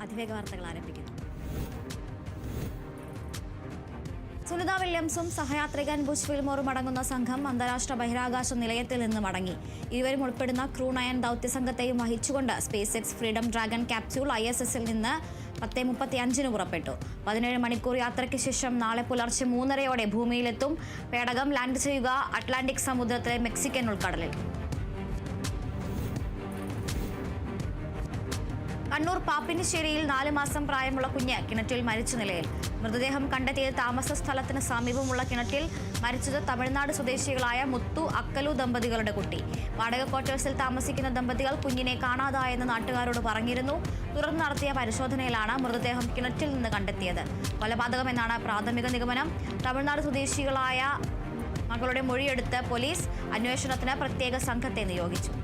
അതിവേഗ വാർത്തകൾ ആരംഭിക്കുന്നു. സുനിത വില്യംസും സഹയാത്രികൻ ബുച്ച് വിൽമോറും അടങ്ങുന്ന സംഘം അന്താരാഷ്ട്ര ബഹിരാകാശ നിലയത്തിൽ നിന്ന് മടങ്ങി. ഇരുവരും ഉൾപ്പെടുന്ന ക്രൂ 9 ദൗത്യസംഘത്തെയും വഹിച്ചുകൊണ്ട് SpaceX Freedom Dragon capsule ISSൽ നിന്ന് 10:35 പുറപ്പെട്ടു. 17 മണിക്കൂർ യാത്രയ്ക്ക് ശേഷം നാളെ പുലർച്ചെ 3:30 ഭൂമിയിലെത്തും. പേടകം ലാൻഡ് ചെയ്യുക അറ്റ്ലാന്റിക് സമുദ്രത്തിലെ മെക്സിക്കൻ ഉൾക്കടലിൽ. കണ്ണൂർ പാപ്പിനിശ്ശേരിയിൽ 4 മാസം പ്രായമുള്ള കുഞ്ഞ് കിണറ്റിൽ മരിച്ച നിലയിൽ. മൃതദേഹം കണ്ടെത്തിയത് താമസ സ്ഥലത്തിന് സമീപമുള്ള കിണറ്റിൽ. മരിച്ചത് തമിഴ്നാട് സ്വദേശികളായ മുത്തു അക്കലു ദമ്പതികളുടെ കുട്ടി. വാടക ക്വാർട്ടേഴ്സിൽ താമസിക്കുന്ന ദമ്പതികൾ കുഞ്ഞിനെ കാണാതായെന്ന് നാട്ടുകാരോട് പറഞ്ഞിരുന്നു. തുടർന്ന് നടത്തിയ പരിശോധനയിലാണ് മൃതദേഹം കിണറ്റിൽ നിന്ന് കണ്ടെത്തിയത്. കൊലപാതകമെന്നാണ് പ്രാഥമിക നിഗമനം. തമിഴ്നാട് സ്വദേശികളായ മകളുടെ മൊഴിയെടുത്ത് പോലീസ് അന്വേഷണത്തിന് പ്രത്യേക സംഘത്തെ നിയോഗിച്ചു.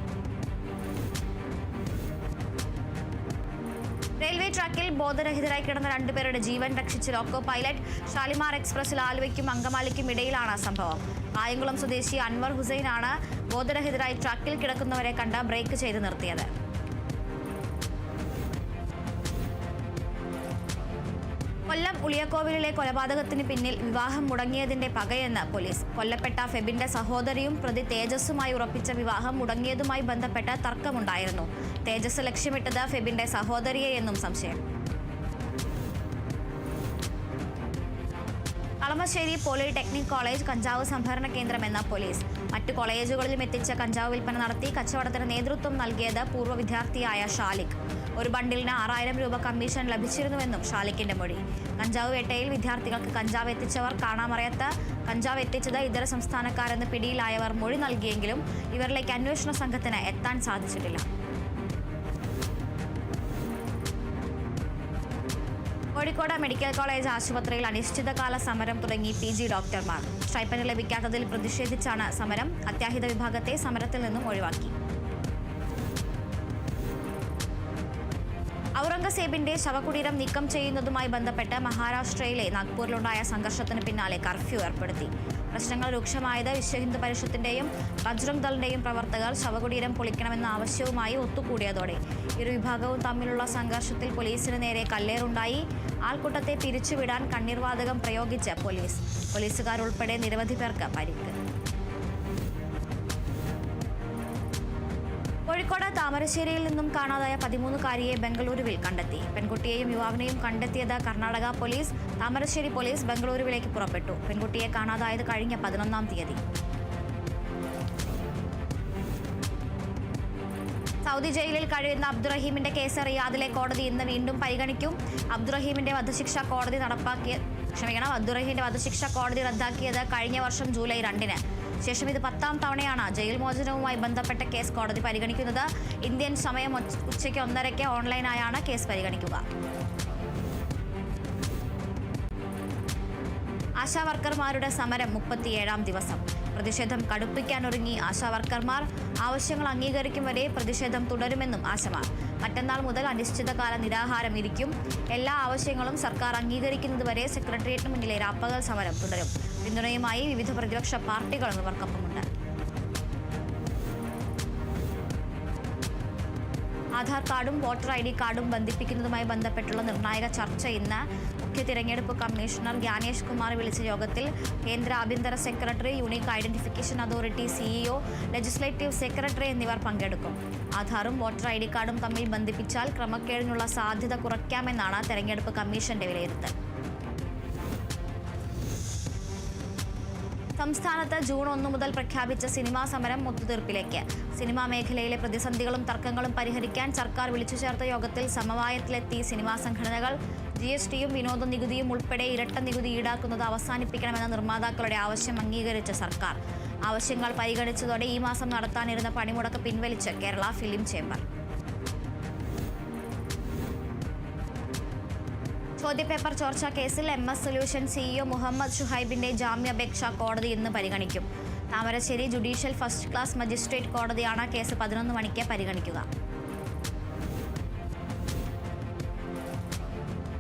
റെയിൽവേ ട്രാക്കിൽ ബോധരഹിതരായി കിടന്ന 2 പേരുടെ ജീവൻ രക്ഷിച്ച ലോക്കോ പൈലറ്റ്. ഷാലിമാർ എക്സ്പ്രസിൽ ആലുവയ്ക്കും അങ്കമാലിക്കും ഇടയിലാണ് സംഭവം. കായംകുളം സ്വദേശി അൻവർ ഹുസൈനാണ് ബോധരഹിതരായി ട്രാക്കിൽ കിടക്കുന്നവരെ കണ്ട് ബ്രേക്ക് ചെയ്ത് നിർത്തിയത്. കൊല്ലം ഉളിയക്കോവിലിലെ കൊലപാതകത്തിന് പിന്നിൽ വിവാഹം മുടങ്ങിയതിന്റെ പകയെന്ന് പോലീസ്. കൊല്ലപ്പെട്ട ഫെബിന്റെ സഹോദരിയും പ്രതി തേജസ്സുമായി ഉറപ്പിച്ച വിവാഹം മുടങ്ങിയതുമായി ബന്ധപ്പെട്ട് തർക്കമുണ്ടായിരുന്നു. തേജസ് ലക്ഷ്യമിട്ടത് ഫെബിന്റെ സഹോദരിയെയെന്നും സംശയം. കളമശ്ശേരി പോളിടെക്നിക് കോളേജ് കഞ്ചാവ് സംഭരണ കേന്ദ്രമെന്ന പോലീസ്. മറ്റു കോളേജുകളിലും എത്തിച്ച കഞ്ചാവ് വിൽപ്പന നടത്തി കച്ചവടത്തിന് നേതൃത്വം നൽകിയത് പൂർവ്വ വിദ്യാർത്ഥിയായ ഷാലിഖ്. ഒരു ബണ്ടിലിന് 6000 രൂപ കമ്മീഷൻ ലഭിച്ചിരുന്നുവെന്നും ഷാലിഖിന്റെ മൊഴി. കഞ്ചാവ് വേട്ടയിൽ വിദ്യാർത്ഥികൾക്ക് കഞ്ചാവ് എത്തിച്ചവർ കാണാമറയത്ത്. കഞ്ചാവ് എത്തിച്ചത് ഇതര സംസ്ഥാനക്കാരെന്ന് പിടിയിലായവർ മൊഴി നൽകിയെങ്കിലും ഇവരിലേക്ക് അന്വേഷണ സംഘത്തിന് എത്താൻ സാധിച്ചിട്ടില്ല. കോഴിക്കോട് മെഡിക്കൽ കോളേജ് ആശുപത്രിയിൽ അനിശ്ചിതകാല സമരം തുടങ്ങി PG ഡോക്ടർമാർ. സ്റ്റൈപ്പൻഡ് ലഭിക്കാത്തതിൽ പ്രതിഷേധിച്ചാണ് സമരം. അത്യാഹിത വിഭാഗത്തെ സമരത്തിൽ നിന്നും ഒഴിവാക്കി. ഔറംഗസേബിന്റെ ശവകുടീരം നീക്കം ചെയ്യുന്നതുമായി ബന്ധപ്പെട്ട് മഹാരാഷ്ട്രയിലെ നാഗ്പൂരിലുണ്ടായ സംഘർഷത്തിന് പിന്നാലെ കർഫ്യൂ ഏർപ്പെടുത്തി. പ്രശ്നങ്ങൾ രൂക്ഷമായത് വിശ്വ ഹിന്ദു പരിഷത്തിന്റെയും ബജ്രംഗ് ദളിന്റെയും പ്രവർത്തകർ ശവകുടീരം പൊളിക്കണമെന്ന ആവശ്യവുമായി ഒത്തുകൂടിയതോടെ ഇരു വിഭാഗവും തമ്മിലുള്ള സംഘർഷത്തിൽ പോലീസിന് നേരെ കല്ലേറുണ്ടായി. ആൾക്കൂട്ടത്തെ പിരിച്ചുവിടാൻ കണ്ണീർവാതകം പ്രയോഗിച്ച് പോലീസുകാരുൾപ്പെടെ നിരവധി പേർക്ക് പരിക്ക്. കോഴിക്കോട് താമരശ്ശേരിയിൽ നിന്നും കാണാതായ 13-കാരിയെ ബംഗളൂരുവിൽ കണ്ടെത്തി. പെൺകുട്ടിയെയും യുവാവിനെയും കണ്ടെത്തിയത് കർണാടക പോലീസ്. താമരശ്ശേരി പോലീസ് ബംഗളൂരുവിലേക്ക് പുറപ്പെട്ടു. പെൺകുട്ടിയെ കാണാതായത് കഴിഞ്ഞ 11-ാം തീയതി. സൗദി ജയിലിൽ കഴിയുന്ന അബ്ദുറഹീമിന്റെ കേസ് റിയാദിലെ കോടതി ഇന്ന് വീണ്ടും പരിഗണിക്കും. അബ്ദുറഹീമിന്റെ വധശിക്ഷ കോടതി റദ്ദാക്കിയത് കഴിഞ്ഞ വർഷം ജൂലൈ 2-ന്. ശേഷം ഇത് 10-ാം തവണയാണ് ജയിൽ മോചനവുമായി ബന്ധപ്പെട്ട കേസ് കോടതി പരിഗണിക്കുന്നത്. ഇന്ത്യൻ സമയം ഉച്ചയ്ക്ക് 1:30 ഓൺലൈനായാണ് കേസ് പരിഗണിക്കുക. ആശാവർക്കർമാരുടെ സമരം 37-ാം ദിവസം. പ്രതിഷേധം കടുപ്പിക്കാനൊരുങ്ങി ആശാവർക്കർമാർ. ആവശ്യങ്ങൾ അംഗീകരിക്കും വരെ പ്രതിഷേധം തുടരുമെന്നും ആശമാർ. മറ്റന്നാൾ മുതൽ അനിശ്ചിതകാല നിരാഹാരം ഇരിക്കും. എല്ലാ ആവശ്യങ്ങളും സർക്കാർ അംഗീകരിക്കുന്നതുവരെ സെക്രട്ടേറിയറ്റിന് മുന്നിലെ രാപ്പകൽ സമരം തുടരും. പിന്തുണയുമായി വിവിധ പ്രതിപക്ഷ പാർട്ടികളും ഇവർക്കൊപ്പമുണ്ട്. ആധാർ കാർഡും വോട്ടർ ID കാർഡും ബന്ധിപ്പിക്കുന്നതുമായി ബന്ധപ്പെട്ടുള്ള നിർണായക ചർച്ച ഇന്ന്. മുഖ്യ തിരഞ്ഞെടുപ്പ് കമ്മീഷണർ ജ്ഞാനേഷ് കുമാർ വിളിച്ച യോഗത്തിൽ കേന്ദ്ര ആഭ്യന്തര secretary, unique identification authority CEO, legislative secretary എന്നിവർ പങ്കെടുക്കും. ആധാറും വോട്ടർ ID കാർഡും തമ്മിൽ ബന്ധിപ്പിച്ചാൽ ക്രമക്കേടിനുള്ള സാധ്യത കുറയ്ക്കാമെന്നാണ് തെരഞ്ഞെടുപ്പ് കമ്മീഷന്റെ വിലയിരുത്തൽ. സംസ്ഥാനത്ത് ജൂൺ 1 മുതൽ പ്രഖ്യാപിച്ച സിനിമാ സമരം ഒത്തുതീർപ്പിലേക്ക്. സിനിമാ മേഖലയിലെ പ്രതിസന്ധികളും തർക്കങ്ങളും പരിഹരിക്കാൻ സർക്കാർ വിളിച്ചു ചേർത്ത യോഗത്തിൽ സമവായത്തിലെത്തി സിനിമാ സംഘടനകൾ. GSTയും വിനോദ നികുതിയും ഉൾപ്പെടെ ഇരട്ട നികുതി ഈടാക്കുന്നത് അവസാനിപ്പിക്കണമെന്ന നിർമ്മാതാക്കളുടെ ആവശ്യം അംഗീകരിച്ച സർക്കാർ. ആവശ്യങ്ങൾ പരിഗണിച്ചതോടെ ഈ മാസം നടത്താനിരുന്ന പണിമുടക്ക് പിൻവലിച്ച് കേരള ഫിലിം ചേംബർ. ചോദ്യപേപ്പർ ചോർച്ചാ കേസിൽ MS സൊല്യൂഷൻ CEO മുഹമ്മദ് ഷുഹൈബിന്റെ ജാമ്യാപേക്ഷ കോടതി ഇന്ന് പരിഗണിക്കും. Thamarassery judicial first class magistrate കോടതിയാണ് കേസ് 11 മണിക്ക് പരിഗണിക്കുക.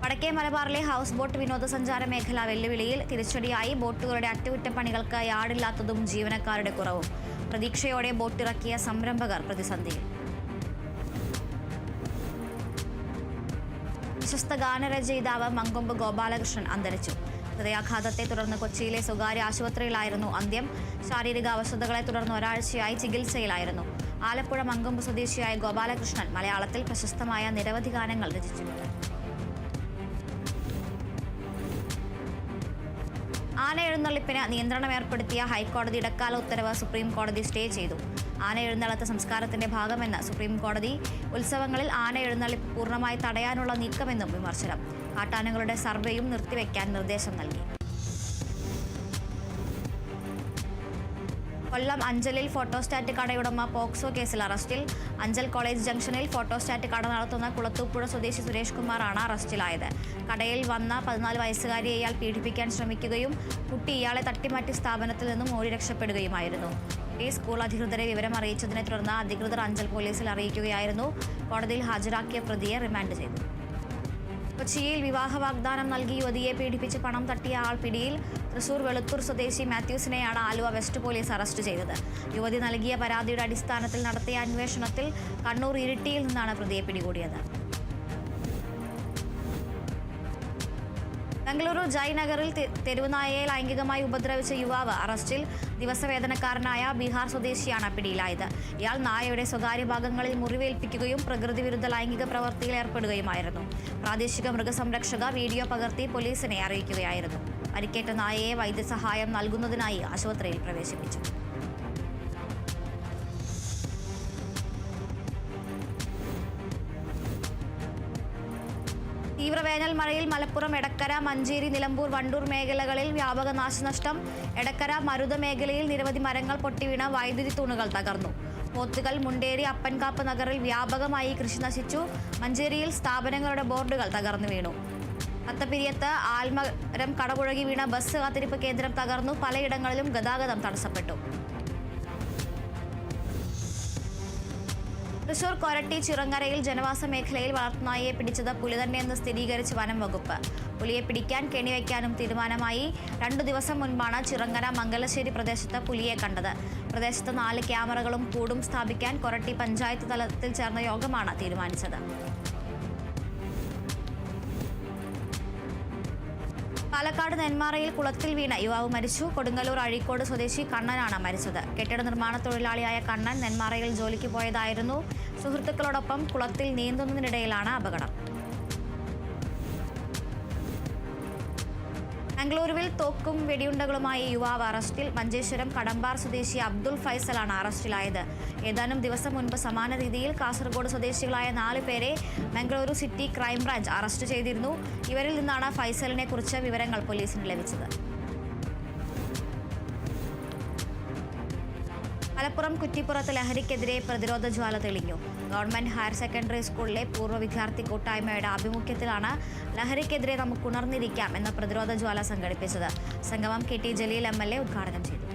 വടക്കേ മലബാറിലെ ഹൗസ് ബോട്ട് വിനോദസഞ്ചാര മേഖല വെല്ലുവിളിയിൽ. തിരിച്ചടിയായി ബോട്ടുകളുടെ അറ്റകുറ്റപ്പണികൾക്ക് യാർഡില്ലാത്തതും ജീവനക്കാരുടെ കുറവും. പ്രതീക്ഷയോടെ ബോട്ടിറക്കിയ സംരംഭകർ പ്രതിസന്ധിയിൽ. പ്രശസ്ത ഗാനരചയിതാവ് മങ്കൊമ്പ് ഗോപാലകൃഷ്ണൻ അന്തരിച്ചു. ഹൃദയാഘാതത്തെ തുടർന്ന് കൊച്ചിയിലെ സ്വകാര്യ ആശുപത്രിയിലായിരുന്നു അന്ത്യം. ശാരീരിക അവശതകളെ തുടർന്ന് ഒരാഴ്ചയായി ചികിത്സയിലായിരുന്നു. ആലപ്പുഴ മങ്കൊമ്പ് സ്വദേശിയായ ഗോപാലകൃഷ്ണൻ മലയാളത്തിൽ പ്രശസ്തമായ നിരവധി ഗാനങ്ങൾ രചിച്ചിട്ടുണ്ട്. ആന എഴുന്നള്ളിപ്പിന് നിയന്ത്രണം ഏർപ്പെടുത്തിയ ഹൈക്കോടതി ഇടക്കാല ഉത്തരവ് സുപ്രീം കോടതി സ്റ്റേ ചെയ്തു. ആന എഴുന്നള്ളത്ത് സംസ്കാരത്തിന്റെ ഭാഗമെന്ന് സുപ്രീം കോടതി. ഉത്സവങ്ങളിൽ ആന എഴുന്നള്ളിപ്പ് പൂർണ്ണമായി തടയാനുള്ള നീക്കമെന്നും വിമർശനം. കാട്ടാനകളുടെ സർവേയും നിർത്തിവെക്കാൻ നിർദ്ദേശം നൽകി. കൊല്ലം അഞ്ചലിൽ ഫോട്ടോസ്റ്റാറ്റ് കടയുടമ പോക്സോ കേസിൽ അറസ്റ്റിൽ. അഞ്ചൽ കോളേജ് ജംഗ്ഷനിൽ ഫോട്ടോസ്റ്റാറ്റ് കട നടത്തുന്ന കുളത്തൂപ്പുഴ സ്വദേശി സുരേഷ് കുമാറാണ് അറസ്റ്റിലായത്. കടയിൽ വന്ന 14 വയസ്സുകാരിയെ ഇയാൾ പീഡിപ്പിക്കാൻ ശ്രമിക്കുകയും കുട്ടി ഇയാളെ തട്ടിമാറ്റി സ്ഥാപനത്തിൽ നിന്നും ഓടി രക്ഷപ്പെടുകയുമായിരുന്നു. കുട്ടി സ്കൂൾ അധികൃതരെ വിവരം അറിയിച്ചതിനെ തുടർന്ന് അധികൃതർ അഞ്ചൽ പോലീസിൽ അറിയിക്കുകയായിരുന്നു. കോടതിയിൽ ഹാജരാക്കിയ പ്രതിയെ റിമാൻഡ് ചെയ്തു. കൊച്ചിയിൽ വിവാഹ വാഗ്ദാനം നൽകി യുവതിയെ പീഡിപ്പിച്ച് പണം തട്ടിയ ആൾ പിടിയിൽ. തൃശൂർ വെളുത്തൂർ സ്വദേശി മാത്യൂസിനെയാണ് ആലുവ വെസ്റ്റ് പോലീസ് അറസ്റ്റ് ചെയ്തത്. യുവതി നൽകിയ പരാതിയുടെ അടിസ്ഥാനത്തിൽ നടത്തിയ അന്വേഷണത്തിൽ കണ്ണൂർ ഇരിട്ടിയിൽ നിന്നാണ് പ്രതിയെ പിടികൂടിയത്. ബംഗളൂരു ജയ്നഗറിൽ തെരുവുനായയെ ലൈംഗികമായി ഉപദ്രവിച്ച യുവാവ് അറസ്റ്റിൽ. ദിവസവേതനക്കാരനായ ബീഹാർ സ്വദേശിയാണ് പിടിയിലായത്. ഇയാൾ നായയുടെ സ്വകാര്യ ഭാഗങ്ങളിൽ മുറിവേൽപ്പിക്കുകയും പ്രകൃതി വിരുദ്ധ ലൈംഗിക പ്രവൃത്തിയിൽ ഏർപ്പെടുകയുമായിരുന്നു. പ്രാദേശിക മൃഗസംരക്ഷക വീഡിയോ പകർത്തി പോലീസിനെ അറിയിക്കുകയായിരുന്നു. പരിക്കേറ്റ നായയെ വൈദ്യസഹായം നൽകുന്നതിനായി ആശുപത്രിയിൽ പ്രവേശിപ്പിച്ചു. തീവ്രവേനൽ മഴയിൽ മലപ്പുറം എടക്കര, മഞ്ചേരി, നിലമ്പൂർ, വണ്ടൂർ മേഖലകളിൽ വ്യാപക നാശനഷ്ടം. എടക്കര മരുത മേഖലയിൽ നിരവധി മരങ്ങൾ പൊട്ടിവീണ് വൈദ്യുതി തൂണുകൾ തകർന്നു. പോത്തുകൽ, മുണ്ടേരി, അപ്പൻകാപ്പ് നഗറിൽ വ്യാപകമായി കൃഷി നശിച്ചു. മഞ്ചേരിയിൽ സ്ഥാപനങ്ങളുടെ ബോർഡുകൾ തകർന്നു വീണു. അത്തപ്പിരിയത്ത് ആൽമരം കടപുഴകി വീണ ബസ് കാത്തിരിപ്പ് കേന്ദ്രം തകർന്നു. പലയിടങ്ങളിലും ഗതാഗതം തടസ്സപ്പെട്ടു. തൃശൂർ കൊരട്ടി ചിറങ്ങരയിൽ ജനവാസ മേഖലയിൽ വളർത്തുനായയെ പിടിച്ചത് പുലി തന്നെയെന്ന് സ്ഥിരീകരിച്ച് വനം വകുപ്പ്. പുലിയെ പിടിക്കാൻ കെണിവയ്ക്കാനും തീരുമാനമായി. 2 ദിവസം മുൻപാണ് ചിറങ്ങര മംഗലശ്ശേരി പ്രദേശത്ത് പുലിയെ കണ്ടത്. പ്രദേശത്ത് 4 ക്യാമറകളും കൂടും സ്ഥാപിക്കാൻ കൊരട്ടി പഞ്ചായത്ത് തലത്തിൽ ചേർന്ന യോഗമാണ് തീരുമാനിച്ചത്. പാലക്കാട് നെന്മാറയിൽ കുളത്തിൽ വീണ യുവാവ് മരിച്ചു. കൊടുങ്ങല്ലൂർ അഴീക്കോട് സ്വദേശി കണ്ണനാണ് മരിച്ചത്. കെട്ടിട നിർമ്മാണ തൊഴിലാളിയായ കണ്ണൻ നെന്മാറയിൽ ജോലിക്ക് പോയതായിരുന്നു. സുഹൃത്തുക്കളോടൊപ്പം കുളത്തിൽ നീന്തുന്നതിനിടയിലാണ് അപകടം. മംഗളൂരുവിൽ തോക്കും വെടിയുണ്ടകളുമായി യുവാവ് അറസ്റ്റിൽ. മഞ്ചേശ്വരം കടമ്പാർ സ്വദേശി അബ്ദുൾ ഫൈസലാണ് അറസ്റ്റിലായത്. ഏതാനും ദിവസം മുൻപ് സമാന രീതിയിൽ കാസർഗോഡ് സ്വദേശികളായ 4 പേരെ മംഗളൂരു സിറ്റി ക്രൈംബ്രാഞ്ച് അറസ്റ്റ് ചെയ്തിരുന്നു. ഇവരിൽ നിന്നാണ് ഫൈസലിനെ കുറിച്ച് വിവരങ്ങൾ പോലീസിന് ലഭിച്ചത്. മലപ്പുറം കുറ്റിപ്പുറത്ത് ലഹരിക്കെതിരെ പ്രതിരോധ ജ്വാല തെളിഞ്ഞു. ഗവൺമെന്റ് ഹയർ സെക്കൻഡറി സ്കൂളിലെ പൂർവ്വ വിദ്യാർത്ഥി കൂട്ടായ്മയുടെ ആഭിമുഖ്യത്തിലാണ് ലഹരിക്കെതിരെ നമുക്ക് ഉണർന്നിരിക്കാം എന്ന പ്രതിരോധ ജ്വാല സംഘടിപ്പിച്ചത്. സംഗമം KT ജലീൽ MLA ഉദ്ഘാടനം ചെയ്തു.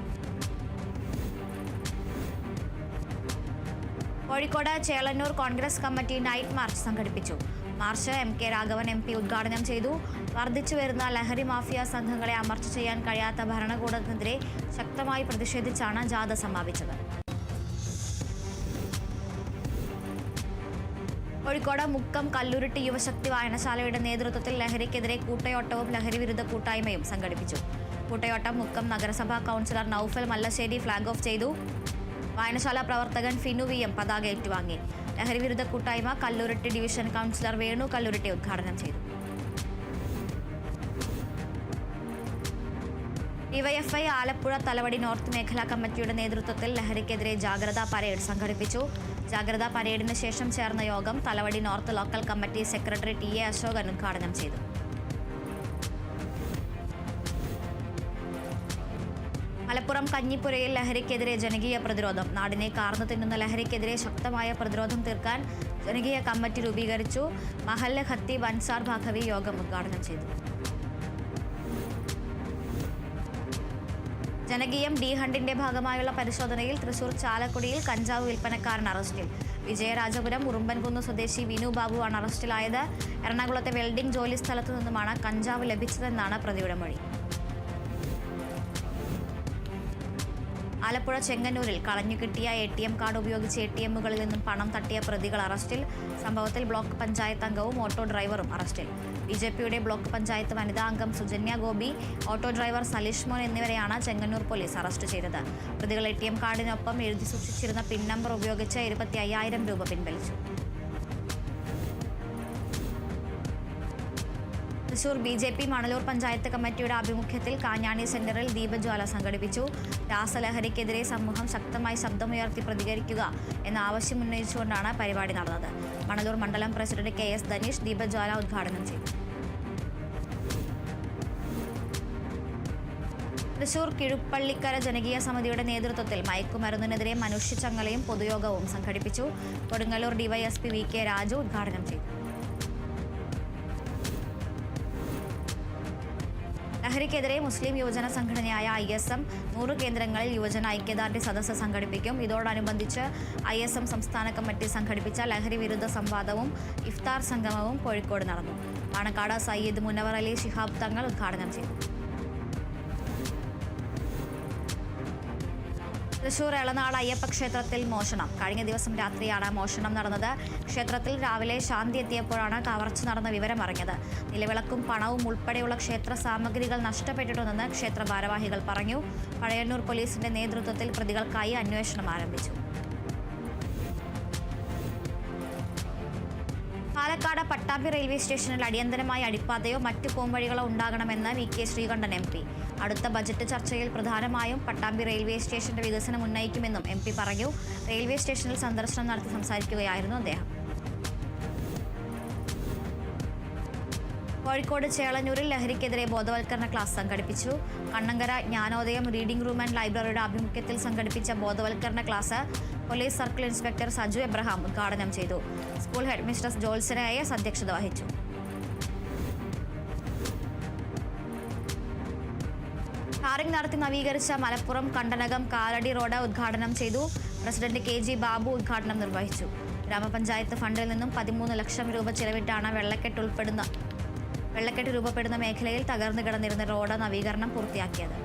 Kozhikode Chelannur Congress committee night March സംഘടിപ്പിച്ചു. മാർച്ച് MK രാഘവൻ MP ഉദ്ഘാടനം ചെയ്തു. വർദ്ധിച്ചുവരുന്ന ലഹരി മാഫിയ സംഘങ്ങളെ അമർച്ച ചെയ്യാൻ കഴിയാത്ത ഭരണകൂടത്തിനെതിരെ ശക്തമായി പ്രതിഷേധിച്ചാണ് ജാഥ സമാപിച്ചത്. കോഴിക്കോട് മുക്കം കല്ലുരുട്ടി യുവശക്തി വായനശാലയുടെ നേതൃത്വത്തിൽ ലഹരിക്കെതിരെ കൂട്ടയോട്ടവും ലഹരിവിരുദ്ധ കൂട്ടായ്മയും സംഘടിപ്പിച്ചു. കൂട്ടയോട്ടം മുക്കം നഗരസഭാ councillor Naufal Mallassery flag off ചെയ്തു. വായനശാല പ്രവർത്തകൻ ഫിനു VM പതാക ഏറ്റുവാങ്ങി. ലഹരിവിരുദ്ധ കൂട്ടായ്മ കല്ലുരുട്ടി ഡിവിഷൻ കൗൺസിലർ വേണു കല്ലുരുട്ടി ഉദ്ഘാടനം ചെയ്തു. DYFI ആലപ്പുഴ തലവടി നോർത്ത് മേഖലാ കമ്മിറ്റിയുടെ നേതൃത്വത്തിൽ ലഹരിക്കെതിരെ ജാഗ്രതാ പരേഡ് സംഘടിപ്പിച്ചു. ജാഗ്രതാ പരേഡിന് ശേഷം ചേർന്ന യോഗം Thalavady north local committee secretary TA Ashokan ഉദ്ഘാടനം ചെയ്തു. മലപ്പുറം കഞ്ഞിപ്പുരയിൽ ലഹരിക്കെതിരെ ജനകീയ പ്രതിരോധം. നാടിനെ കാർന്നു തിന്നുന്ന ലഹരിക്കെതിരെ ശക്തമായ പ്രതിരോധം തീർക്കാൻ ജനകീയ കമ്മിറ്റി രൂപീകരിച്ചു. മഹല്ല് ഖത്തീബ് അൻസാർ ഭാഗവി യോഗം ഉദ്ഘാടനം ചെയ്തു. ജനകീയം ഡി ഹണ്ടിന്റെ ഭാഗമായുള്ള പരിശോധനയിൽ തൃശൂർ ചാലക്കുടിയിൽ കഞ്ചാവ് വിൽപ്പനക്കാരൻ അറസ്റ്റിൽ. വിജയരാജപുരം ഉറുമ്പൻകുന്ന് സ്വദേശി വിനു ബാബുവാണ് അറസ്റ്റിലായത്. എറണാകുളത്തെ വെൽഡിംഗ് ജോലി സ്ഥലത്തു നിന്നുമാണ് കഞ്ചാവ് ലഭിച്ചതെന്നാണ് പ്രതിയുടെ മൊഴി. ആലപ്പുഴ ചെങ്ങന്നൂരിൽ കളഞ്ഞുകിട്ടിയ ATM കാർഡ് ഉപയോഗിച്ച് ATMകളിൽ നിന്നും പണം തട്ടിയ പ്രതികൾ അറസ്റ്റിൽ. സംഭവത്തിൽ ബ്ലോക്ക് പഞ്ചായത്ത് അംഗവും ഓട്ടോ ഡ്രൈവറും അറസ്റ്റിൽ. BJPയുടെ ബ്ലോക്ക് പഞ്ചായത്ത് വനിതാ അംഗം സുജന്യ ഗോപി, ഓട്ടോ ഡ്രൈവർ സലീഷ് മോൻ എന്നിവരെയാണ് ചെങ്ങന്നൂർ പോലീസ് അറസ്റ്റ് ചെയ്തത്. പ്രതികൾ ATM കാർഡിനൊപ്പം എഴുതി സൂക്ഷിച്ചിരുന്ന പിൻ നമ്പർ ഉപയോഗിച്ച് 25,000 രൂപ പിൻവലിച്ചു. തൃശൂർ BJP മണലൂർ പഞ്ചായത്ത് കമ്മിറ്റിയുടെ ആഭിമുഖ്യത്തിൽ കാഞ്ഞാണി സെന്ററിൽ ദീപജ്വാല സംഘടിപ്പിച്ചു. രാസലഹരിക്കെതിരെ സമൂഹം ശക്തമായി ശബ്ദമുയർത്തി പ്രതികരിക്കുക എന്ന ആവശ്യം ഉന്നയിച്ചുകൊണ്ടാണ് പരിപാടി നടന്നത്. മണലൂർ മണ്ഡലം പ്രസിഡന്റ് KS ധനീഷ് ദീപജ്വാല ഉദ്ഘാടനം ചെയ്തു. തൃശൂർ കിഴുപ്പള്ളിക്കര ജനകീയ സമിതിയുടെ നേതൃത്വത്തിൽ മയക്കുമരുന്നിനെതിരെ മനുഷ്യച്ചങ്ങലയും പൊതുയോഗവും സംഘടിപ്പിച്ചു. കൊടുങ്ങല്ലൂർ DYSP VK രാജു ഉദ്ഘാടനം ചെയ്തു. ലഹരിക്കെതിരെ മുസ്ലിം യുവജന സംഘടനയായ ISM 100 കേന്ദ്രങ്ങളിൽ യുവജന ഐക്യദാർഢ്യ സദസ്സ് സംഘടിപ്പിക്കും. ഇതോടനുബന്ധിച്ച് ISM സംസ്ഥാന കമ്മിറ്റി സംഘടിപ്പിച്ച ലഹരി വിരുദ്ധ സംവാദവും ഇഫ്താർ സംഗമവും കോഴിക്കോട് നടന്നു. പാണക്കാട് സയ്യിദ് മുനവർ അലി ശിഹാബ് തങ്ങൾ ഉദ്ഘാടനം ചെയ്തു. തൃശൂർ എളനാട് അയ്യപ്പ ക്ഷേത്രത്തിൽ മോഷണം. കഴിഞ്ഞ ദിവസം രാത്രിയാണ് മോഷണം നടന്നത്. ക്ഷേത്രത്തിൽ രാവിലെ ശാന്തി എത്തിയപ്പോഴാണ് കവർച്ച നടന്ന വിവരം അറിഞ്ഞത്. നിലവിളക്കും പണവും ഉൾപ്പെടെയുള്ള ക്ഷേത്ര സാമഗ്രികൾ നഷ്ടപ്പെട്ടിട്ടുണ്ടെന്ന് ക്ഷേത്ര ഭാരവാഹികൾ പറഞ്ഞു. പഴയന്നൂർ പോലീസിന്റെ നേതൃത്വത്തിൽ പ്രതികൾക്കായി അന്വേഷണം ആരംഭിച്ചു. പാലക്കാട് പട്ടാമ്പി റെയിൽവേ സ്റ്റേഷനിൽ അടിയന്തരമായി അടിപ്പാതയോ മറ്റ് പോംവഴികളോ ഉണ്ടാകണമെന്ന് VK ശ്രീകണ്ഠൻ MP. അടുത്ത ബജറ്റ് ചർച്ചയിൽ പ്രധാനമായും പട്ടാമ്പി റെയിൽവേ സ്റ്റേഷന്റെ വികസനം ഉന്നയിക്കുമെന്നും MP പറഞ്ഞു. റെയിൽവേ സ്റ്റേഷനിൽ സന്ദർശനം നടത്തി സംസാരിക്കുകയായിരുന്നു അദ്ദേഹം. കോഴിക്കോട് ചേളന്നൂരിൽ ലഹരിക്കെതിരെ ബോധവൽക്കരണ ക്ലാസ് സംഘടിപ്പിച്ചു. Kannankara Jnanodayam reading room and ലൈബ്രറിയുടെ ആഭിമുഖ്യത്തിൽ സംഘടിപ്പിച്ച ബോധവൽക്കരണ class police circle inspector Saju Abraham ഉദ്ഘാടനം ചെയ്തു. School head mistress Jyotsna AS അധ്യക്ഷത വഹിച്ചു. ടാറിംഗ് നടത്തി നവീകരിച്ച മലപ്പുറം കണ്ടനകം കാലടി റോഡ് ഉദ്ഘാടനം ചെയ്തു. പ്രസിഡന്റ് KG ബാബു ഉദ്ഘാടനം നിർവഹിച്ചു. ഗ്രാമപഞ്ചായത്ത് ഫണ്ടിൽ നിന്നും 13 ലക്ഷം രൂപ ചിലവിട്ടാണ് വെള്ളക്കെട്ട് രൂപപ്പെടുന്ന മേഖലയിൽ തകർന്നു കിടന്നിരുന്ന റോഡ് നവീകരണം പൂർത്തിയാക്കിയത്.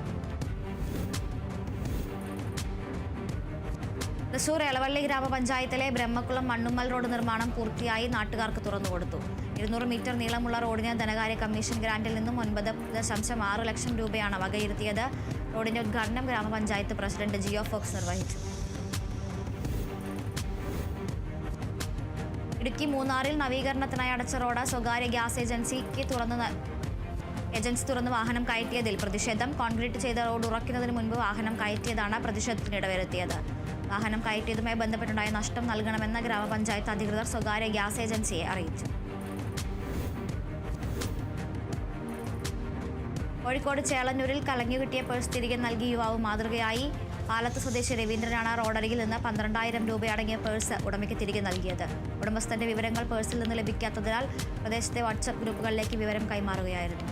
തൃശൂർ എളവള്ളി ഗ്രാമപഞ്ചായത്തിലെ ബ്രഹ്മക്കുളം മണ്ണുമ്മൽ റോഡ് നിർമ്മാണം പൂർത്തിയായി നാട്ടുകാർക്ക് തുറന്നുകൊടുത്തു. 200 മീറ്റർ നീളമുള്ള റോഡിന് ധനകാര്യ കമ്മീഷൻ ഗ്രാന്റിൽ നിന്നും 9.6 ലക്ഷം രൂപയാണ് വകയിരുത്തിയത്. റോഡിന്റെ ഉദ്ഘാടനം ഗ്രാമപഞ്ചായത്ത് പ്രസിഡന്റ് ജിയോ ഫോക്സ് നിർവഹിച്ചു. ഇടുക്കി മൂന്നാറിൽ നവീകരണത്തിനായി അടച്ച റോഡ് സ്വകാര്യ ഗ്യാസ് ഏജൻസി തുറന്ന് വാഹനം കയറ്റിയതിൽ പ്രതിഷേധം. കോൺക്രീറ്റ് ചെയ്ത റോഡ് ഉറക്കുന്നതിന് മുൻപ് വാഹനം കയറ്റിയതാണ് പ്രതിഷേധത്തിനിടവരുത്തിയത്. വാഹനം കയറ്റിയതുമായി ബന്ധപ്പെട്ടുണ്ടായ നഷ്ടം നൽകണമെന്ന് ഗ്രാമപഞ്ചായത്ത് അധികൃതർ സ്വകാര്യ ഗ്യാസ് ഏജൻസിയെ അറിയിച്ചു. കോഴിക്കോട് ചേളന്നൂരിൽ കളഞ്ഞുകിട്ടിയ പേഴ്സ് തിരികെ നൽകി യുവാവ് മാതൃകയായി. പാലത്ത് സ്വദേശി രവീന്ദ്രനാണ് റോഡരികിൽ നിന്ന് 12,000 രൂപ അടങ്ങിയ പേഴ്സ് ഉടമയ്ക്ക് തിരികെ നൽകിയത്. ഉടമസ്ഥന്റെ വിവരങ്ങൾ പേഴ്സിൽ നിന്ന് ലഭിക്കാത്തതിനാൽ പ്രദേശത്തെ വാട്സ്ആപ്പ് ഗ്രൂപ്പുകളിലേക്ക് വിവരം കൈമാറുകയായിരുന്നു.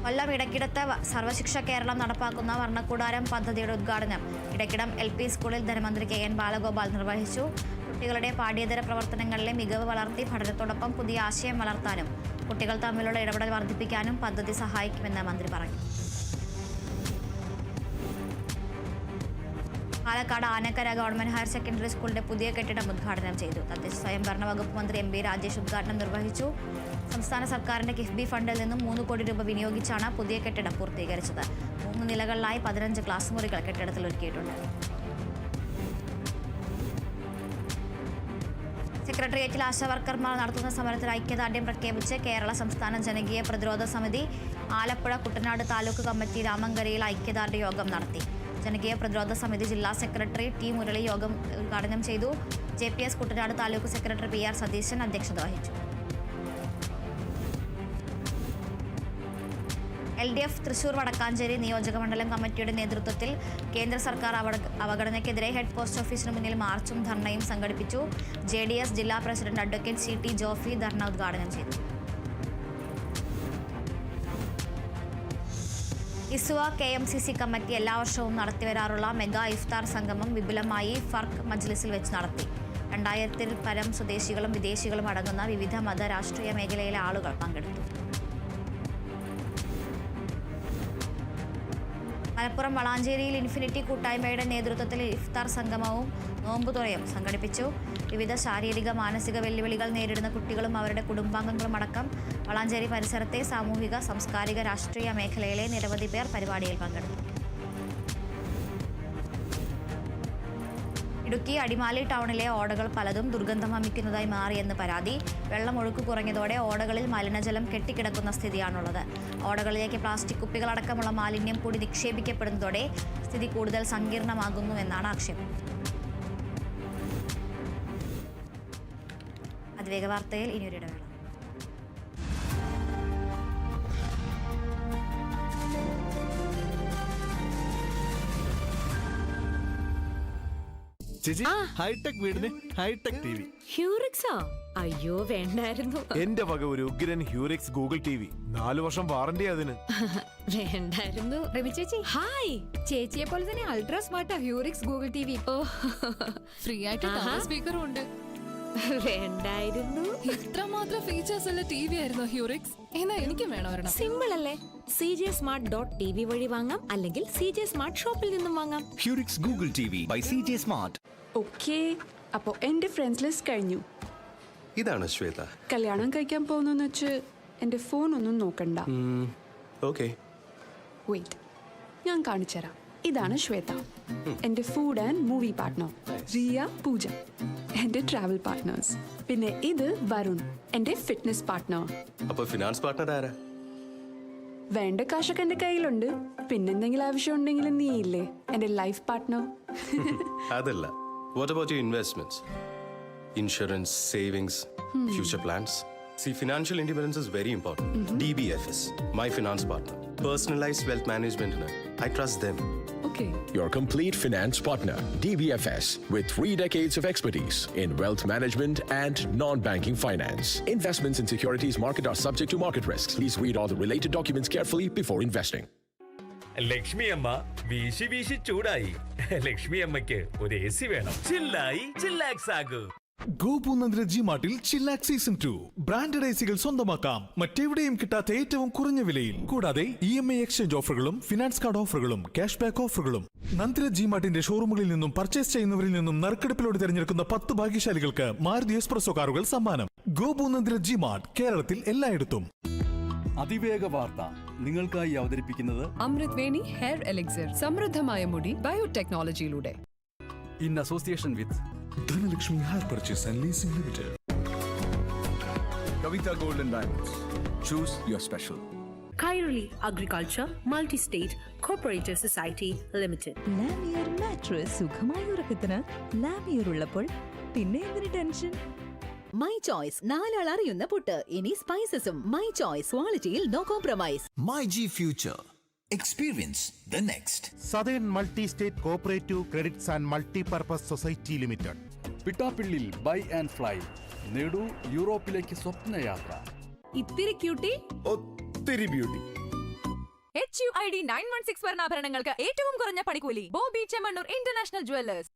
കൊല്ലം ഇടക്കിടത്ത് സർവശിക്ഷ കേരളം നടപ്പാക്കുന്ന വർണ്ണക്കൂടാരം പദ്ധതിയുടെ ഉദ്ഘാടനം ഇടക്കിടം LP സ്കൂളിൽ ധനമന്ത്രി KN ബാലഗോപാൽ നിർവഹിച്ചു. കുട്ടികളുടെ പാഠ്യേതര പ്രവർത്തനങ്ങളിലെ മികവ് വളർത്തി പഠനത്തോടൊപ്പം പുതിയ ആശയം വളർത്താനും കുട്ടികൾ തമ്മിലുള്ള ഇടപെടൽ വർദ്ധിപ്പിക്കാനും പദ്ധതി സഹായിക്കുമെന്ന് മന്ത്രി പറഞ്ഞു. Palakkad Anakkara government higher secondary സ്കൂളിന്റെ പുതിയ കെട്ടിടം ഉദ്ഘാടനം ചെയ്തു. തദ്ദേശ സ്വയംഭരണ വകുപ്പ് മന്ത്രി MB രാജേഷ് ഉദ്ഘാടനം നിർവഹിച്ചു. സംസ്ഥാന സർക്കാരിന്റെ കിഫ്ബി ഫണ്ടിൽ നിന്നും 3 കോടി രൂപ വിനിയോഗിച്ചാണ് പുതിയ കെട്ടിടം പൂർത്തീകരിച്ചത്. 3 നിലകളിലായി 15 ക്ലാസ് മുറികൾ കെട്ടിടത്തിൽ ഒരുക്കിയിട്ടുണ്ട്. സെക്രട്ടേറിയറ്റിൽ ആശാവർക്കർമാർ നടത്തുന്ന സമരത്തിൽ ഐക്യദാർഢ്യം പ്രഖ്യാപിച്ച് കേരള സംസ്ഥാന ജനകീയ പ്രതിരോധ സമിതി ആലപ്പുഴ കുട്ടനാട് താലൂക്ക് കമ്മിറ്റി രാമങ്കരയിൽ ഐക്യദാർഢ്യ യോഗം നടത്തി. ജനകീയ പ്രതിരോധ സമിതി ജില്ലാ സെക്രട്ടറി T മുരളി യോഗം ഉദ്ഘാടനം ചെയ്തു. JPS Kuttanad taluk secretary PR Satheesan അധ്യക്ഷത വഹിച്ചു. LDF തൃശൂർ വടക്കാഞ്ചേരി നിയോജകമണ്ഡലം കമ്മിറ്റിയുടെ നേതൃത്വത്തിൽ കേന്ദ്ര സർക്കാർ അവഗണനയ്ക്കെതിരെ ഹെഡ് പോസ്റ്റ് ഓഫീസിന് മുന്നിൽ മാർച്ചും ധർണയും സംഘടിപ്പിച്ചു. JDS ജില്ലാ പ്രസിഡന്റ് അഡ്വക്കേറ്റ് CT ജോഫി ധർണ ഉദ്ഘാടനം ചെയ്തു. ഇസ്വ KMCC കമ്മിറ്റി എല്ലാ വർഷവും നടത്തിവരാറുള്ള മെഗാ ഇഫ്താർ സംഗമം വിപുലമായി ഫർക്ക് മജ്ലിസിൽ വെച്ച് നടത്തി. 2000-ൽ പരം സ്വദേശികളും വിദേശികളും അടങ്ങുന്ന വിവിധ മത രാഷ്ട്രീയ മേഖലയിലെ ആളുകൾ പങ്കെടുത്തു. മലപ്പുറം വളാഞ്ചേരിയിൽ ഇൻഫിനിറ്റി കൂട്ടായ്മയുടെ നേതൃത്വത്തിൽ ഇഫ്താർ സംഗമവും നോമ്പുതുറയും സംഘടിപ്പിച്ചു. വിവിധ ശാരീരിക മാനസിക വെല്ലുവിളികൾ നേരിടുന്ന കുട്ടികളും അവരുടെ കുടുംബാംഗങ്ങളും അടക്കം വളാഞ്ചേരി പരിസരത്തെ സാമൂഹിക, സാംസ്കാരിക, രാഷ്ട്രീയ മേഖലയിലെ നിരവധി പേർ പരിപാടിയിൽ പങ്കെടുത്തു. ഇടുക്കി അടിമാലി ടൗണിലെ ഓടകൾ പലതും ദുർഗന്ധം വമിക്കുന്നതായി മാറിയെന്ന് പരാതി. വെള്ളമൊഴുക്ക് കുറഞ്ഞതോടെ ഓടകളിൽ മലിനജലം കെട്ടിക്കിടക്കുന്ന സ്ഥിതിയാണുള്ളത്. ഓടകളിലേക്ക് പ്ലാസ്റ്റിക് കുപ്പികളടക്കമുള്ള മാലിന്യം കൂടി നിക്ഷേപിക്കപ്പെടുന്നതോടെ സ്ഥിതി കൂടുതൽ സങ്കീർണമാകുന്നുവെന്നാണ് ആക്ഷേപം. അതിവേഗ വാർത്തയിൽ ഇനിയൊരു ഇടവേള. ചേച്ചി, ഹൈടെക് വീടിന് ഹൈടെക് ടിവി. ഹ്യൂറിക്സോ? അയ്യോ വേണ്ടായിരുന്നു. എന്റെ വക ഒരു ഉഗ്രൻ ഹ്യൂറിക്സ് ഗൂഗിൾ ടിവി. 4 വർഷം വാറന്റി അതിന്. വേണ്ടായിരുന്നു. രവി ചേച്ചി, ഹായ്. ചേച്ചിയെ പോലെ തന്നെ അൾട്രാ സ്മാർട്ട് ഹ്യൂറിക്സ് ഗൂഗിൾ ടിവി. ഓ, ഫ്രീ ആയിട്ട് സ്പീക്കറും ഉണ്ട്. വേണ്ടായിരുന്നു. ഇത്രമാത്രം ഫീച്ചേഴ്സ് ഉള്ള ടിവി ആയിരുന്നു ഹ്യൂറിക്സ്. എന്നാ എനിക്കും വേണം ഒരെണ്ണം. സിമ്പിൾ അല്ലേ? cjsmart.tv വഴി വാങ്ങാം, അല്ലെങ്കിൽ CJ സ്മാർട്ട് ഷോപ്പിൽ നിന്നും വാങ്ങാം. ഹ്യൂറിക്സ് Google TV by CJ smart. Okay, അപ്പോ എന്റെ ഫ്രണ്ട്സ് ലിസ്റ്റ് കഴിഞ്ഞു. ഇതാണ് ശ്വേത. കല്യാണം കഴിക്കാൻ പോകുന്നെന്ന് വെച്ച് എന്റെ ഫോൺ ഒന്നും നോക്കണ്ട. ഓക്കെ, വെയിറ്റ്, ഞാൻ കാണിച്ചുതരാം. ഇതാണ് ശ്വേത, എന്റെ food and movie partner. Riya, Pooja എന്റെ ട്രാവൽ പാർട്ട്നേഴ്സ്. പിന്നെ ഇത് വരുൺ, എന്റെ ഫിറ്റ്നസ് പാർട്ട്ണർ. അപ്പൊ ഫിനാൻസ് പാർട്ട്ണർ ആരാ? വേണ്ട കാശൊക്കെ എന്റെ കയ്യിലുണ്ട്. പിന്നെന്തെങ്കിലും ആവശ്യം ഉണ്ടെങ്കിൽ നീ ഇല്ലേ എന്റെ ലൈഫ് പാർട്ട്ണർ. അതല്ല, what about your investments, insurance, savings, future plans? See, financial independence is very important. DBFS, my finance partner. Personalized wealth management. I trust them. Okay. Your complete finance partner, DBFS, with 3 decades of expertise in wealth management and non-banking finance. Investments in securities market are subject to market risks. Please read all the related documents carefully before investing. Lakshmi അമ്മ വീശി വീശി ചൂടായി. ലക്ഷ്മി അമ്മയ്ക്ക് ഒരു AC വേണം. ചില്ലായി ചില്ലാക്സ് ആകൂ. ഗോപൂനന്ദിര G മാർട്ടിൽ ചില്ലാക് season 2 branded എസികൾ സ്വന്തമാക്കാം മറ്റെവിടെയും കിട്ടാത്ത ഏറ്റവും കുറഞ്ഞ വിലയിൽ. കൂടാതെ EMI എക്സ്ചേഞ്ച് ഓഫറുകളും ഫിനാൻസ് കാർഡ് ഓഫറുകളും ക്യാഷ് ബാക്ക് ഓഫറുകളും. നന്ദിര ജി മാർട്ടിന്റെ ഷോറൂമുകളിൽ നിന്നും പർച്ചേസ് ചെയ്യുന്നവരിൽ നിന്നും നറുക്കെടുപ്പിലൂടെ തിരഞ്ഞെടുക്കുന്ന 10 ഭാഗ്യശാലികൾക്ക് മാരുതി എക്സ്പ്രസോ കാറുകൾ സമ്മാനം. ഗോപൂനന്ദിര ജി മാർട്ട്, കേരളത്തിൽ എല്ലായിടത്തും. അതിവേഗ വാർത്ത നിങ്ങൾക്കായി അവതരിപ്പിക്കുന്നത് അമൃത് വേണി ഹെയർ എലിക്സിർ, സമൃദ്ധമായ മുടി ബയോടെക്നോളജിയിലൂടെ. In association with Dhanalakshmi hire purchase and leasing limited. Kavitha golden diamonds, choose your special. Kairali agriculture multi state cooperative society limited. ലാമിയർ മാട്രസ്, സുഖമായ ഉറക്കത്തിന് ലാമിയർ ഉള്ളപ്പോൾ പിന്നെ എന്തിന് ടെൻഷൻ? മൈ ചോയ്സ്, 4 ആൾ അറിയുന്ന പുട്ട്. ഇനി സ്പൈസസും. മൈ ചോയ്സ്, ക്വാളിറ്റിയിൽ no compromise. My G future, experience the next. Southern multi state cooperative credits and multipurpose society limited. Pittappillil buy and fly. നേടൂ യൂറോപ്പിലേക്ക് സ്വപ്നയാത്ര. ഇത്തിരി ക്യൂട്ടി, ഒത്തിരി ബ്യൂട്ടി. HUID 916 സ്വർണ്ണാഭരണങ്ങൾക്ക് ഏറ്റവും കുറഞ്ഞ പണിക്കൂലി. Bobby Chemmanur international jewellers.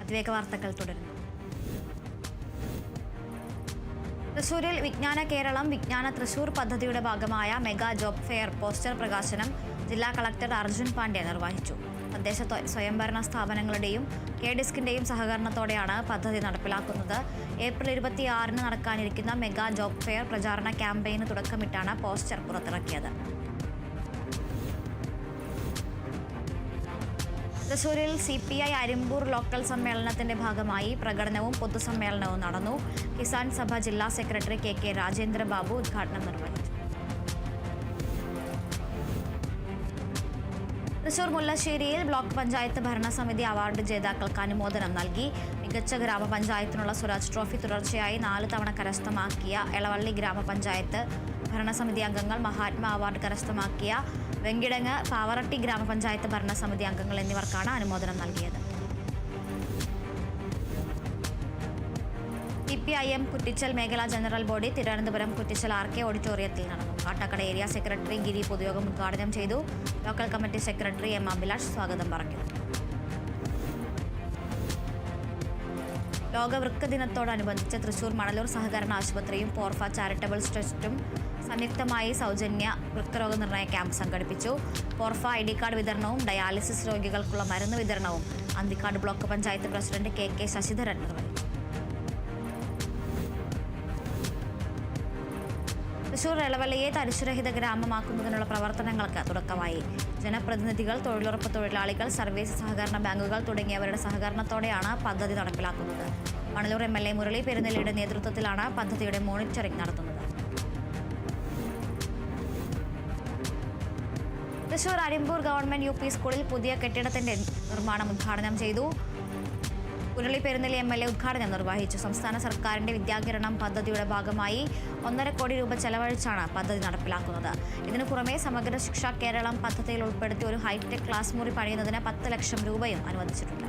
അതിവേഗ വാർത്തകൾ തുടരുന്നു. തൃശൂരിൽ വിജ്ഞാന കേരളം വിജ്ഞാന തൃശൂർ പദ്ധതിയുടെ ഭാഗമായ മെഗാ ജോബ് ഫെയർ പോസ്റ്റർ പ്രകാശനം ജില്ലാ കളക്ടർ അർജുൻ പാണ്ഡ്യ നിർവഹിച്ചു. തദ്ദേശ സ്വയംഭരണ സ്ഥാപനങ്ങളുടെയും KDISCിന്റെയും സഹകരണത്തോടെയാണ് പദ്ധതി നടപ്പിലാക്കുന്നത്. ഏപ്രിൽ 26-ന് നടക്കാനിരിക്കുന്ന മെഗാ ജോബ് ഫെയർ പ്രചാരണ ക്യാമ്പയിന് തുടക്കമിട്ടാണ് പോസ്റ്റർ പുറത്തിറക്കിയത്. തൃശൂരിൽ CPI അരിമ്പൂർ ലോക്കൽ സമ്മേളനത്തിന്റെ ഭാഗമായി പ്രകടനവും പൊതുസമ്മേളനവും നടന്നു. കിസാൻ സഭ ജില്ലാ സെക്രട്ടറി KK രാജേന്ദ്രബാബു ഉദ്ഘാടനം നിർവഹിച്ചു. തൃശൂർ മുല്ലശ്ശേരിയിൽ ബ്ലോക്ക് പഞ്ചായത്ത് ഭരണസമിതി അവാർഡ് ജേതാക്കൾക്ക് അനുമോദനം നൽകി. മികച്ച ഗ്രാമപഞ്ചായത്തിനുള്ള സ്വരാജ് ട്രോഫി തുടർച്ചയായി 4 തവണ കരസ്ഥമാക്കിയ എളവള്ളി ഗ്രാമപഞ്ചായത്ത് ഭരണസമിതി അംഗങ്ങൾ, മഹാത്മാ അവാർഡ് കരസ്ഥമാക്കിയ വെങ്കിടങ്ങ്, പാവറട്ടി ഗ്രാമപഞ്ചായത്ത് ഭരണസമിതി അംഗങ്ങൾ എന്നിവർക്കാണ് അനുമോദനം നൽകിയത്. CPIM കുറ്റിച്ചൽ മേഖലാ general body Thiruvananthapuram Kuttichal RK ഓഡിറ്റോറിയത്തിൽ നടന്നു. കാട്ടാക്കട ഏരിയ സെക്രട്ടറി ഗിരി പൊതുയോഗം ഉദ്ഘാടനം ചെയ്തു. Local committee secretary M. Abhilash സ്വാഗതം പറഞ്ഞു. ലോക വൃക്ക ദിനത്തോടനുബന്ധിച്ച് തൃശൂർ മണലൂർ സഹകരണ ആശുപത്രിയും പോർഫ ചാരിറ്റബിൾ ട്രസ്റ്റും സംയുക്തമായി സൗജന്യ വൃക്കരോഗ നിർണയ ക്യാമ്പ് സംഘടിപ്പിച്ചു. പോർഫ ID കാർഡ് വിതരണവും ഡയാലിസിസ് രോഗികൾക്കുള്ള മരുന്ന് വിതരണവും Anthikad block panchayat president KK Sasidharan നിർവഹിച്ചു. തൃശൂർ എളവള്ളിയെ തരിശുരഹിത ഗ്രാമമാക്കുന്നതിനുള്ള പ്രവർത്തനങ്ങൾക്ക് തുടക്കമായി. ജനപ്രതിനിധികൾ, തൊഴിലുറപ്പ് തൊഴിലാളികൾ, സർവീസ് സഹകരണ ബാങ്കുകൾ തുടങ്ങിയവരുടെ സഹകരണത്തോടെയാണ് പദ്ധതി നടപ്പിലാക്കുന്നത്. മണലൂർ MLA മുരളി പെരുന്നെല്ലിയുടെ നേതൃത്വത്തിലാണ് പദ്ധതിയുടെ മോണിറ്ററിംഗ് നടത്തുന്നത്. തൃശൂർ അരിമ്പൂർ ഗവൺമെന്റ് UP സ്കൂളിൽ പുതിയ കെട്ടിടത്തിന്റെ നിർമ്മാണം ഉദ്ഘാടനം ചെയ്തു. മുരളി പെരുന്നെല്ലി MLA ഉദ്ഘാടനം നിർവഹിച്ചു. സംസ്ഥാന സർക്കാരിന്റെ വിദ്യാകിരണം പദ്ധതിയുടെ ഭാഗമായി 1.5 കോടി രൂപ ചെലവഴിച്ചാണ് പദ്ധതി നടപ്പിലാക്കുന്നത്. ഇതിനു പുറമെ സമഗ്ര ശിക്ഷ കേരളം പദ്ധതിയിൽ ഉൾപ്പെടുത്തി ഒരു ഹൈടെക് ക്ലാസ് മുറി പണിയുന്നതിന് 10 ലക്ഷം രൂപയും അനുവദിച്ചിട്ടുണ്ട്.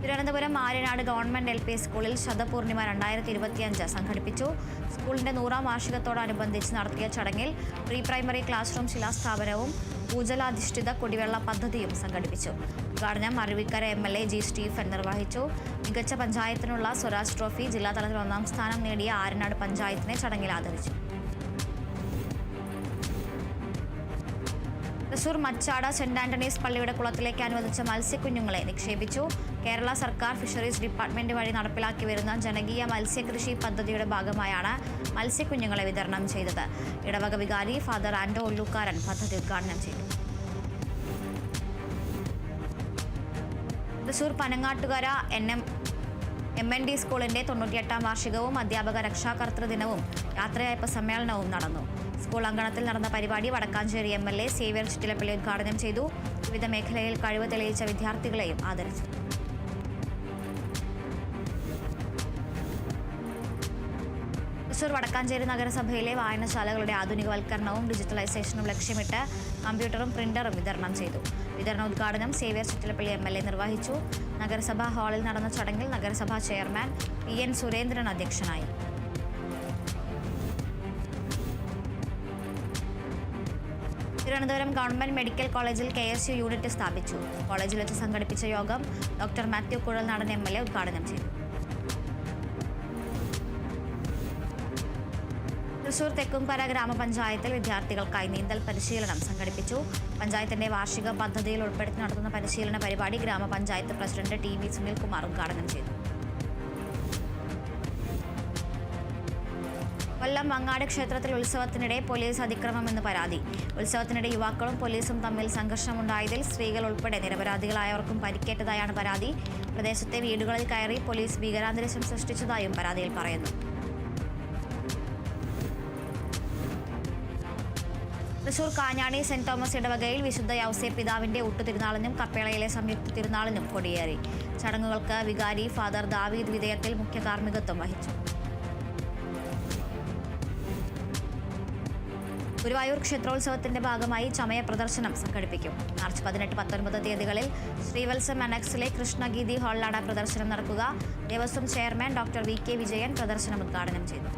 തിരുവനന്തപുരം ആര്യനാട് ഗവൺമെന്റ് LP സ്കൂളിൽ ശതപൂർണിമ 2025 സംഘടിപ്പിച്ചു. സ്കൂളിന്റെ 100ാം വാർഷികത്തോടനുബന്ധിച്ച് നടത്തിയ ചടങ്ങിൽ പ്രീ പ്രൈമറി ക്ലാസ് റൂം ശിലാസ്ഥാപനവും ഭൂജലാധിഷ്ഠിത കുടിവെള്ള പദ്ധതിയും സംഘടിപ്പിച്ചു. ഉദ്ഘാടനം അരുവിക്കര MLA G. സ്റ്റീഫൻ നിർവഹിച്ചു. മികച്ച പഞ്ചായത്തിനുള്ള സ്വരാജ് ട്രോഫി ജില്ലാതലത്തിൽ 1ാം സ്ഥാനം നേടിയ ആര്യനാട് പഞ്ചായത്തിനെ ചടങ്ങിൽ ആദരിച്ചു. തൃശൂർ മച്ചാട് സെന്റ് ആന്റണീസ് പള്ളിയുടെ കുളത്തിലേക്ക് അനുവദിച്ച മത്സ്യക്കുഞ്ഞുങ്ങളെ നിക്ഷേപിച്ചു. കേരള സർക്കാർ ഫിഷറീസ് ഡിപ്പാർട്ട്മെന്റ് വഴി നടപ്പിലാക്കി വരുന്ന ജനകീയ മത്സ്യകൃഷി പദ്ധതിയുടെ ഭാഗമായാണ് മത്സ്യക്കുഞ്ഞുങ്ങളെ വിതരണം ചെയ്തത്. ഇടവക വികാരി ഫാദർ ആൻഡോ ഉള്ളൂക്കാരൻ പദ്ധതി ഉദ്ഘാടനം ചെയ്തു. തൃശൂർ പനങ്ങാട്ടുകര MND സ്കൂളിന്റെ 98ാം വാർഷികവും അധ്യാപക രക്ഷാകർതൃ ദിനവും യാത്രയയപ്പ് സമ്മേളനവും നടന്നു. സ്കൂൾ അങ്കണത്തിൽ നടന്ന പരിപാടി വടക്കാഞ്ചേരി MLA സേവ്യർ ചിറ്റിലപ്പള്ളി ഉദ്ഘാടനം ചെയ്തു. വിവിധ മേഖലയിൽ കഴിവ് തെളിയിച്ച വിദ്യാർത്ഥികളെയും ആദരിച്ചു. തൃശൂർ വടക്കാഞ്ചേരി നഗരസഭയിലെ വായനശാലകളുടെ ആധുനികവൽക്കരണവും ഡിജിറ്റലൈസേഷനും ലക്ഷ്യമിട്ട് കമ്പ്യൂട്ടറും പ്രിന്ററും വിതരണം ചെയ്തു. വിതരണോദ്ഘാടനം സേവ്യർ ചിറ്റിലപ്പള്ളി MLA നിർവഹിച്ചു. നഗരസഭാ ഹാളിൽ നടന്ന ചടങ്ങിൽ നഗരസഭാ ചെയർമാൻ PN സുരേന്ദ്രൻ അധ്യക്ഷനായി. തിരുവനന്തപുരം ഗവൺമെന്റ് മെഡിക്കൽ കോളേജിൽ KSU യൂണിറ്റ് സ്ഥാപിച്ചു. കോളേജിൽ വെച്ച് സംഘടിപ്പിച്ച യോഗം ഡോക്ടർ മാത്യു കുഴൽനാടൻ MLA ഉദ്ഘാടനം ചെയ്തു. തൃശൂർ തെക്കുംകര ഗ്രാമപഞ്ചായത്തിൽ വിദ്യാർത്ഥികൾക്കായി നീന്തൽ പരിശീലനം സംഘടിപ്പിച്ചു. പഞ്ചായത്തിന്റെ വാർഷിക പദ്ധതിയിൽ ഉൾപ്പെടുത്തി നടത്തുന്ന പരിശീലന പരിപാടി ഗ്രാമപഞ്ചായത്ത് പ്രസിഡന്റ് TV സുനിൽകുമാർ ഉദ്ഘാടനം ചെയ്തു. കൊല്ലം മങ്ങാട് ക്ഷേത്രത്തിൽ ഉത്സവത്തിനിടെ പോലീസ് അതിക്രമമെന്ന് പരാതി. ഉത്സവത്തിനിടെ യുവാക്കളും പോലീസും തമ്മിൽ സംഘർഷമുണ്ടായതിൽ സ്ത്രീകൾ ഉൾപ്പെടെ നിരപരാധികളായവർക്കും പരിക്കേറ്റതായാണ് പരാതി. പ്രദേശത്തെ വീടുകളിൽ കയറി പോലീസ് ഭീകരാന്തരീക്ഷം സൃഷ്ടിച്ചതായും പരാതിയിൽ പറയുന്നു. തൃശൂർ കാഞ്ഞാണി സെന്റ് തോമസ് ഇടവകയിൽ വിശുദ്ധ യൗസേ പിതാവിന്റെ ഊട്ടുതിരുനാളിനും കപ്പേളയിലെ സംയുക്ത തിരുനാളിനും കൊടിയേറി. ചടങ്ങുകൾക്ക് വികാരി ഫാദർ ദാവീദ് വിധേയത്തിൽ മുഖ്യ കാർമ്മികത്വം വഹിച്ചു. ഗുരുവായൂർ ക്ഷേത്രോത്സവത്തിന്റെ ഭാഗമായി ചമയ പ്രദർശനം സംഘടിപ്പിക്കും. മാർച്ച് 18-19 തീയതികളിൽ ശ്രീവത്സം അനക്സിലെ കൃഷ്ണഗീതി ഹാളിലാണ് പ്രദർശനം നടക്കുക. Devaswom chairman doctor VK Vijayan പ്രദർശനം ഉദ്ഘാടനം ചെയ്തു.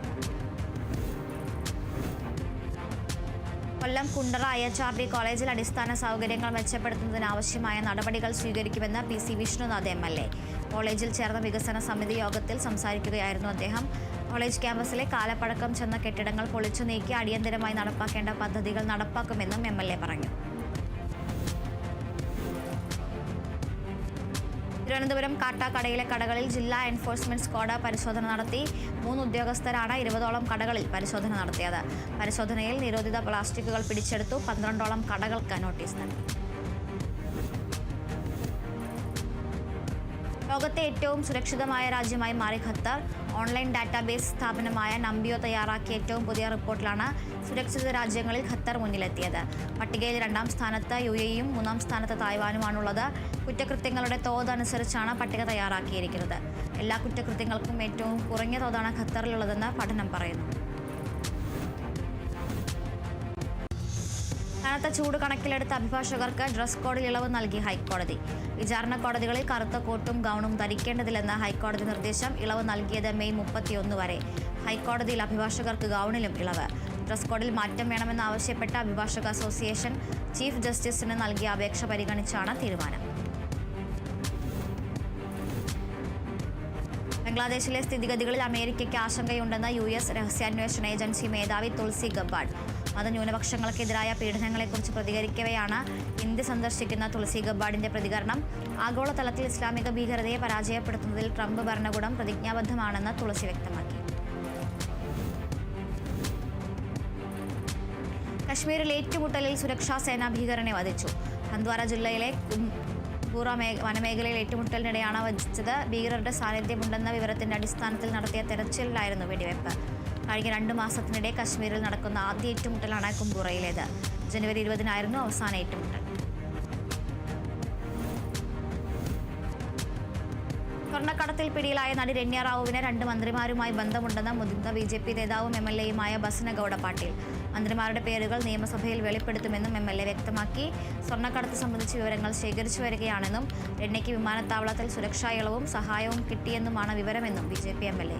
കൊല്ലം കുണ്ടറ IHRD കോളേജിൽ അടിസ്ഥാന സൗകര്യങ്ങൾ മെച്ചപ്പെടുത്തുന്നതിനാവശ്യമായ നടപടികൾ സ്വീകരിക്കുമെന്ന് PC വിഷ്ണുനാഥ് MLA. കോളേജിൽ ചേർന്ന വികസന സമിതി യോഗത്തിൽ സംസാരിക്കുകയായിരുന്നു അദ്ദേഹം. കോളേജ് ക്യാമ്പസിലെ കാലപ്പഴക്കം ചെന്ന കെട്ടിടങ്ങൾ പൊളിച്ചു നീക്കി അടിയന്തരമായി നടപ്പാക്കേണ്ട പദ്ധതികൾ നടപ്പാക്കുമെന്നും MLA പറഞ്ഞു. തിരുവനന്തപുരം കാട്ടാക്കടയിലെ കടകളിൽ ജില്ലാ എൻഫോഴ്സ്മെന്റ് സ്ക്വാഡ് പരിശോധന നടത്തി. 3 ഉദ്യോഗസ്ഥരാണ് 20ഓളം കടകളിൽ പരിശോധന നടത്തിയത്. പരിശോധനയിൽ നിരോധിത പ്ലാസ്റ്റിക്കുകൾ പിടിച്ചെടുത്തു. 12ഓളം കടകൾക്ക് നോട്ടീസ് നൽകി. ലോകത്തെ ഏറ്റവും സുരക്ഷിതമായ രാജ്യമായി മാറി ഖത്തർ. ഓൺലൈൻ ഡാറ്റാബേസ് സ്ഥാപനമായ നമ്പിയോ തയ്യാറാക്കിയ ഏറ്റവും പുതിയ റിപ്പോർട്ടിലാണ് സുരക്ഷിത രാജ്യങ്ങളിൽ ഖത്തർ മുന്നിലെത്തിയത്. പട്ടികയിൽ 2ാം സ്ഥാനത്ത് UAEയും 3ാം സ്ഥാനത്ത് തായ്വാനുമാണുള്ളത്. കുറ്റകൃത്യങ്ങളുടെ തോത് അനുസരിച്ചാണ് പട്ടിക തയ്യാറാക്കിയിരിക്കുന്നത്. എല്ലാ കുറ്റകൃത്യങ്ങൾക്കും ഏറ്റവും കുറഞ്ഞ തോതാണ് ഖത്തറിലുള്ളതെന്ന് പഠനം പറയുന്നു. കനത്ത ചൂട് കണക്കിലെടുത്ത അഭിഭാഷകർക്ക് ഡ്രസ് കോഡിൽ ഇളവ് നൽകി ഹൈക്കോടതി. വിചാരണ കോടതികളിൽ കറുത്ത കോട്ടും ഗൗണും ധരിക്കേണ്ടതില്ലെന്ന ഹൈക്കോടതി നിർദ്ദേശം ഇളവ് നൽകിയത് മെയ് 31 വരെ. ഹൈക്കോടതിയിൽ അഭിഭാഷകർക്ക് ഗൗണിലും ഇളവ്. ഡ്രസ് കോഡിൽ മാറ്റം വേണമെന്നാവശ്യപ്പെട്ട അഭിഭാഷക അസോസിയേഷൻ ചീഫ് ജസ്റ്റിസിന് നൽകിയ അപേക്ഷ പരിഗണിച്ചാണ് തീരുമാനം. ബംഗ്ലാദേശിലെ സ്ഥിതിഗതികളിൽ അമേരിക്കയ്ക്ക് ആശങ്കയുണ്ടെന്ന് US രഹസ്യാന്വേഷണ ഏജൻസി മേധാവി തുളസി ഗബ്ബാർഡ്. മതന്യൂനപക്ഷങ്ങൾക്കെതിരായ പീഡനങ്ങളെക്കുറിച്ച് പ്രതികരിക്കവെയാണ് ഇന്ത്യ സന്ദർശിക്കുന്ന തുളസി ഗബ്ബാർഡിന്റെ പ്രതികരണം. ആഗോളതലത്തിൽ ഇസ്ലാമിക ഭീകരതയെ പരാജയപ്പെടുത്തുന്നതിൽ ട്രംപ് ഭരണകൂടം പ്രതിജ്ഞാബദ്ധമാണെന്ന് തുളസി വ്യക്തമാക്കി. കശ്മീരിൽ ഏറ്റുമുട്ടലിൽ സുരക്ഷാ സേന ഭീകരനെ വധിച്ചു. ഹന്ദ്വാര ജില്ലയിലെ കുംപൂറ വനമേഖലയിൽ ഏറ്റുമുട്ടലിനിടെയാണ് വധിച്ചത്. ഭീകരരുടെ സാന്നിധ്യമുണ്ടെന്ന വിവരത്തിന്റെ അടിസ്ഥാനത്തിൽ നടത്തിയ തെരച്ചിലിലായിരുന്നു വെടിവെപ്പ്. കഴിഞ്ഞ 2 മാസത്തിനിടെ കശ്മീരിൽ നടക്കുന്ന ആദ്യ ഏറ്റുമുട്ടലാണ് കുംപൂറയിലേത്. ജനുവരി 20-നായിരുന്നു അവസാന ഏറ്റുമുട്ടൽ. സ്വർണ്ണക്കടത്തിൽ പിടിയിലായ നടി രണ്യ റാവുവിന് 2 മന്ത്രിമാരുമായി ബന്ധമുണ്ടെന്ന് മുതിർന്ന BJP നേതാവും MLA-യുമായ ബസനഗൌഡ പാട്ടീൽ. മന്ത്രിമാരുടെ പേരുകൾ നിയമസഭയിൽ വെളിപ്പെടുത്തുമെന്നും MLA വ്യക്തമാക്കി. സ്വർണ്ണക്കടത്ത് സംബന്ധിച്ച വിവരങ്ങൾ ശേഖരിച്ചു വരികയാണെന്നും രണ്യയ്ക്ക് വിമാനത്താവളത്തിൽ സുരക്ഷാ ഇളവും സഹായവും കിട്ടിയെന്നുമാണ് വിവരമെന്നും BJP MLA.